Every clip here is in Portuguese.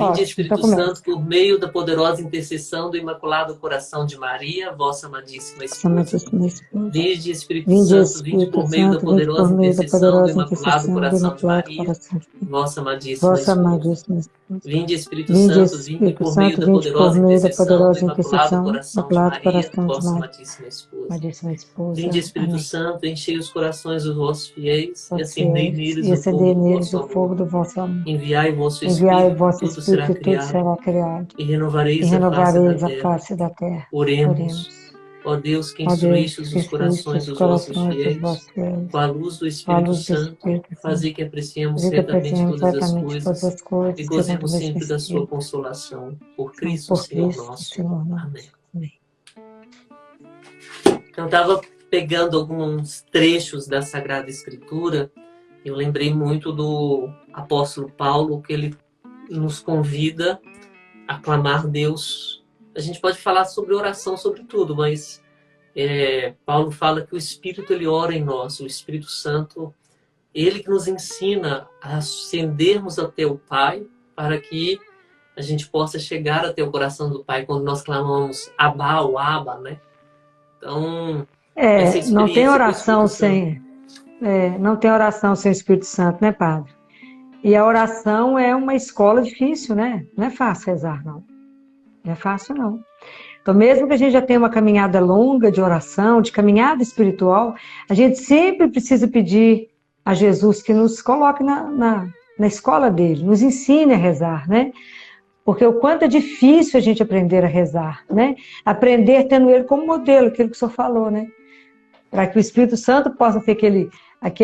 Vinde, Ótimo, então Espírito começa. Santo, por meio da poderosa intercessão do Imaculado Coração de Maria, vossa amadíssima Nossa esposa. amadíssima esposa. Vinde, Espírito Vinde, Santo, vinde Espírito por meio da Santo, vinde por poderosa meio da intercessão do poderosa Imaculado intercessão do Coração de Imaculado Maria, Coração de Maria. vossa amadíssima Vossa esposa. amadíssima esposa. Vinde, Espírito Vinde, Santo, vinde Espírito por meio Santo, da vinde por poderosa meio da intercessão do poderosa Imaculado intercessão do Coração de Imaculado Maria, Coração de vossa Maria. amadíssima esposa. Amadíssima Vinde, esposa. Espírito Amém. Santo, enchei os corações dos vossos fiéis e Vossos acendei fiéis, neles e o fogo acendei do neles vosso o amor. fogo do vosso amor. Enviai o vosso Enviai o Espírito, vosso tudo será Espírito, e tudo criado, será criado, e e renovareis a face da renovareis a terra. face da terra. Oremos. Oremos. Ó Deus, que Ó Deus, instruístes que os instruíste corações os dos vossos corações dos fiéis, vossos fiéis, com a luz do com a Espírito luz do Santo, Espírito Santo, fazei que apreciemos fazer que retamente apreciemos todas as certamente todas coisas as e coisas, segundo o gozemos mesmo sempre da sua Espírito, consolação. Por Cristo, por Senhor Cristo, nosso. Senhor Amém. nosso. Amém. Eu estava pegando alguns trechos da Sagrada Escritura. Eu lembrei muito do apóstolo Paulo, que ele nos convida a clamar Deus. A gente pode falar sobre oração, sobre tudo, mas Paulo fala que o Espírito ele ora em nós, o Espírito Santo, ele que nos ensina a ascendermos até o Pai, para que a gente possa chegar até o coração do Pai quando nós clamamos Abba ou Abba, né? Então, essa Não tem experiência com o oração Espírito Santo. não tem oração sem o Espírito Santo, né, Padre? E a oração é uma escola difícil, né? Não é fácil rezar, não. Não é fácil, não. Então, mesmo que a gente já tenha uma caminhada longa de oração, de caminhada espiritual, a gente sempre precisa pedir a Jesus que nos coloque na escola dele, nos ensine a rezar, né? Porque o quanto é difícil a gente aprender a rezar, né? Aprender tendo ele como modelo, aquilo que o senhor falou, né? Para que o Espírito Santo possa ser aquele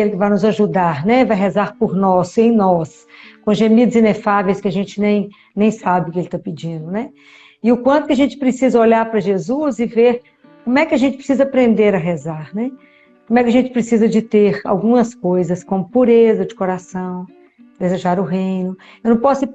que vai nos ajudar, né? Vai rezar por nós, em nós, com gemidos inefáveis que a gente nem sabe o que ele está pedindo, né? E o quanto que a gente precisa olhar para Jesus e ver como é que a gente precisa aprender a rezar, né? Como é que a gente precisa de ter algumas coisas, como pureza de coração, desejar o reino. Eu não posso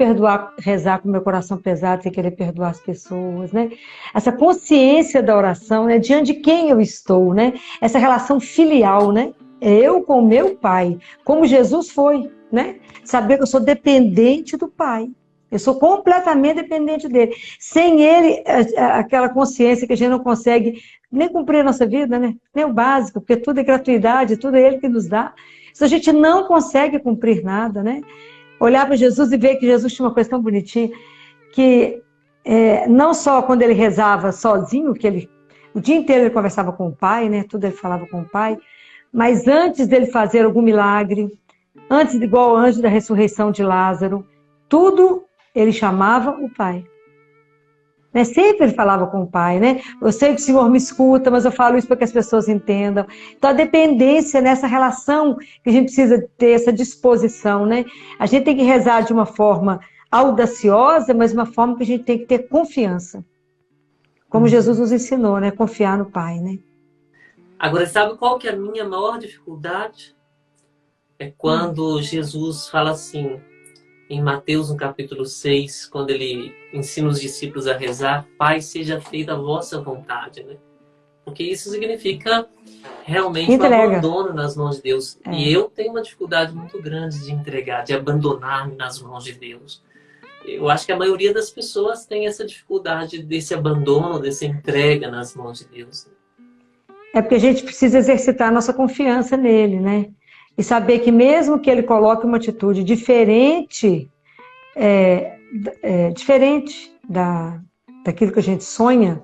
rezar com meu coração pesado sem querer perdoar as pessoas, né? Essa consciência da oração, né? Diante de quem eu estou, né? Essa relação filial, né? Eu com o meu pai, como Jesus foi, né? Saber que eu sou dependente do Pai. Eu sou completamente dependente dele. Sem ele, aquela consciência que a gente não consegue nem cumprir a nossa vida, né? Nem o básico, porque tudo é gratuidade, tudo é ele que nos dá. Se a gente não consegue cumprir nada, né? Olhar para Jesus e ver que Jesus tinha uma coisa tão bonitinha, que não só quando ele rezava sozinho, o dia inteiro ele conversava com o Pai, né? Tudo ele falava com o Pai, mas antes dele fazer algum milagre, antes, igual o anjo da ressurreição de Lázaro, tudo ele chamava o Pai. Né? Sempre ele falava com o Pai, né? Eu sei que o Senhor me escuta, mas eu falo isso para que as pessoas entendam. Então a dependência nessa relação que a gente precisa ter, essa disposição, né? A gente tem que rezar de uma forma audaciosa, mas uma forma que a gente tem que ter confiança. Como Jesus nos ensinou, né? Confiar no Pai, né? Agora, sabe qual que é a minha maior dificuldade? É quando Jesus fala assim, em Mateus, no capítulo 6, quando ele ensina os discípulos a rezar, Pai, seja feita a vossa vontade, né? Porque isso significa realmente o abandono nas mãos de Deus. E eu tenho uma dificuldade muito grande de entregar, de abandonar-me nas mãos de Deus. Eu acho que a maioria das pessoas tem essa dificuldade desse abandono, dessa entrega nas mãos de Deus. É porque a gente precisa exercitar a nossa confiança nele, né? E saber que mesmo que ele coloque uma atitude diferente, diferente daquilo que a gente sonha,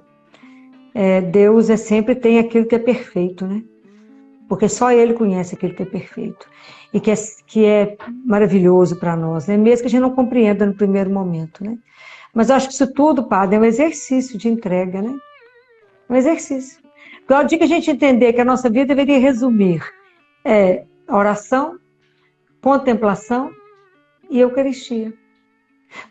Deus sempre tem aquilo que é perfeito, né? Porque só ele conhece aquilo que é perfeito. E que é maravilhoso para nós, né? Mesmo que a gente não compreenda no primeiro momento, né? Mas eu acho que isso tudo, Padre, é um exercício de entrega, né? Um exercício. Porque ao dia que a gente entender que a nossa vida deveria resumir oração, contemplação e Eucaristia.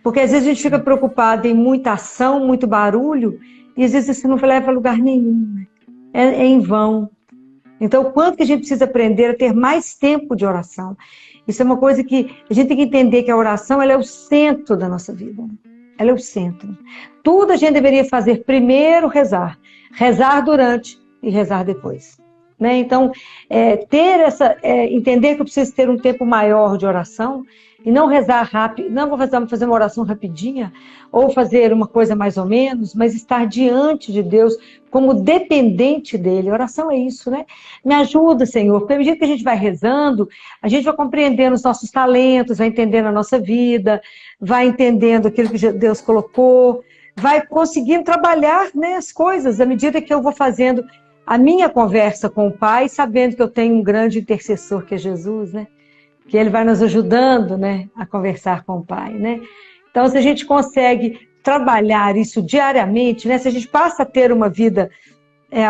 Porque às vezes a gente fica preocupado em muita ação, muito barulho, e às vezes isso não leva a lugar nenhum. Né? É em vão. Então, o quanto que a gente precisa aprender a ter mais tempo de oração. Isso é uma coisa que a gente tem que entender que a oração ela é o centro da nossa vida. Né? Ela é o centro. Tudo a gente deveria fazer primeiro rezar. Rezar durante e rezar depois. Né? Então, entender que eu preciso ter um tempo maior de oração, e não rezar rápido, não vou fazer uma oração rapidinha, ou fazer uma coisa mais ou menos, mas estar diante de Deus como dependente dele. A oração é isso, né? Me ajuda, Senhor, porque à medida que a gente vai rezando, a gente vai compreendendo os nossos talentos, vai entendendo a nossa vida, vai entendendo aquilo que Deus colocou, vai conseguindo trabalhar, né, as coisas à medida que eu vou fazendo a minha conversa com o Pai, sabendo que eu tenho um grande intercessor que é Jesus, né? Que ele vai nos ajudando, né, a conversar com o Pai, né? Então, se a gente consegue trabalhar isso diariamente, né, se a gente passa a ter uma vida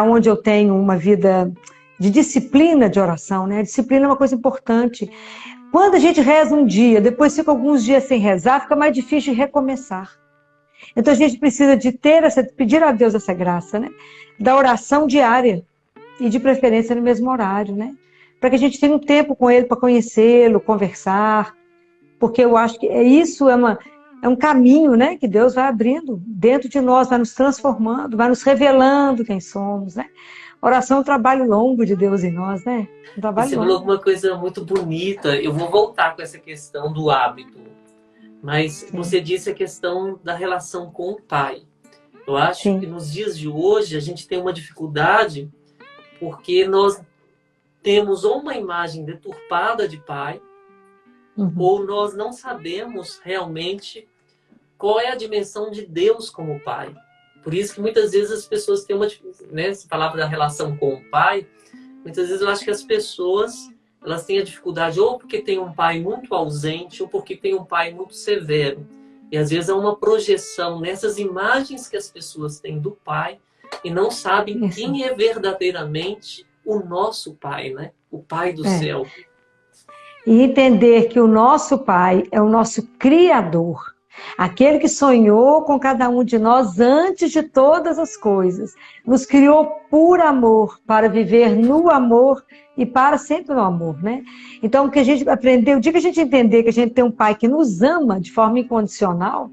onde eu tenho uma vida de disciplina de oração, né? A disciplina é uma coisa importante. Quando a gente reza um dia, depois fica alguns dias sem rezar, fica mais difícil de recomeçar. Então, a gente precisa de pedir a Deus essa graça, né? Da oração diária e de preferência no mesmo horário, né? Para que a gente tenha um tempo com ele para conhecê-lo, conversar, porque eu acho que isso é um caminho, né, que Deus vai abrindo dentro de nós, vai nos transformando, vai nos revelando quem somos, né? Oração é um trabalho longo de Deus em nós, né? Um trabalho Você longo. falou alguma coisa muito bonita, eu vou voltar com essa questão do hábito, mas Sim. você disse a questão da relação com o Pai. Eu acho Sim. que nos dias de hoje a gente tem uma dificuldade porque nós temos ou uma imagem deturpada de pai, ou nós não sabemos realmente qual é a dimensão de Deus como pai. Por isso que muitas vezes as pessoas têm uma dificuldade, né? Se falava da relação com o pai, muitas vezes eu acho que as pessoas elas têm a dificuldade ou porque tem um pai muito ausente, ou porque tem um pai muito severo. E às vezes há uma projeção nessas imagens que as pessoas têm do pai e não sabem quem é verdadeiramente o nosso pai, né? O pai do céu. E entender que o nosso pai é o nosso Criador, aquele que sonhou com cada um de nós antes de todas as coisas, nos criou por amor, para viver no amor e para sempre no amor, né? Então, o que a gente aprendeu, o dia que a gente entender que a gente tem um pai que nos ama de forma incondicional,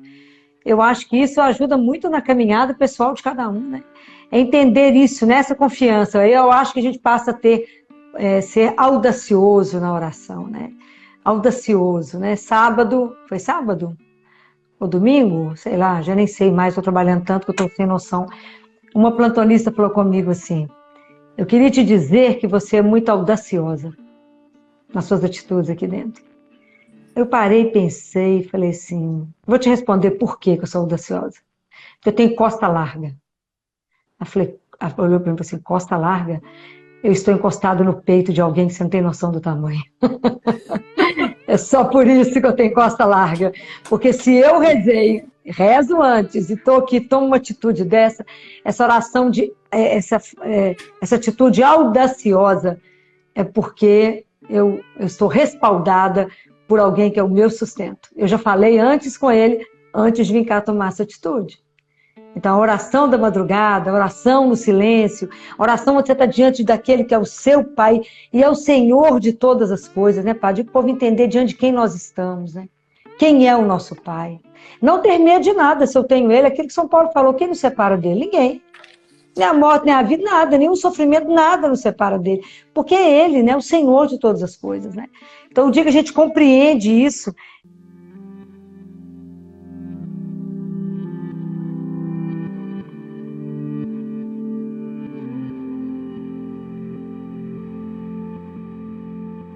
eu acho que isso ajuda muito na caminhada pessoal de cada um, né? É entender isso, nessa confiança. Eu acho que a gente passa a ser audacioso na oração, né? Audacioso, né? Sábado, foi sábado? Ou domingo? Sei lá, já nem sei mais, estou trabalhando tanto que eu estou sem noção. Uma plantonista falou comigo assim: eu queria te dizer que você é muito audaciosa nas suas atitudes aqui dentro. Eu parei, pensei e falei assim, vou te responder por que eu sou audaciosa. Porque eu tenho costa larga. Ela olhou para mim e falou assim, costa larga? Eu estou encostado no peito de alguém que você não tem noção do tamanho. É só por isso que eu tenho costa larga. Porque se eu rezo antes e estou aqui, tomo uma atitude dessa, essa oração, essa atitude audaciosa, é porque eu estou respaldada por alguém que é o meu sustento. Eu já falei antes com ele, antes de vir cá tomar essa atitude. Então, a oração da madrugada, a oração no silêncio, a oração onde você está diante daquele que é o seu Pai e é o Senhor de todas as coisas, né, Padre? Para o povo entender diante de quem nós estamos, né? Quem é o nosso Pai. Não ter medo de nada, se eu tenho ele, aquilo que São Paulo falou, quem nos separa dele? Ninguém. Nem a morte, nem a vida, nada, nenhum sofrimento, nada nos separa dele. Porque é ele, né, o Senhor de todas as coisas, né? Então, o dia que a gente compreende isso,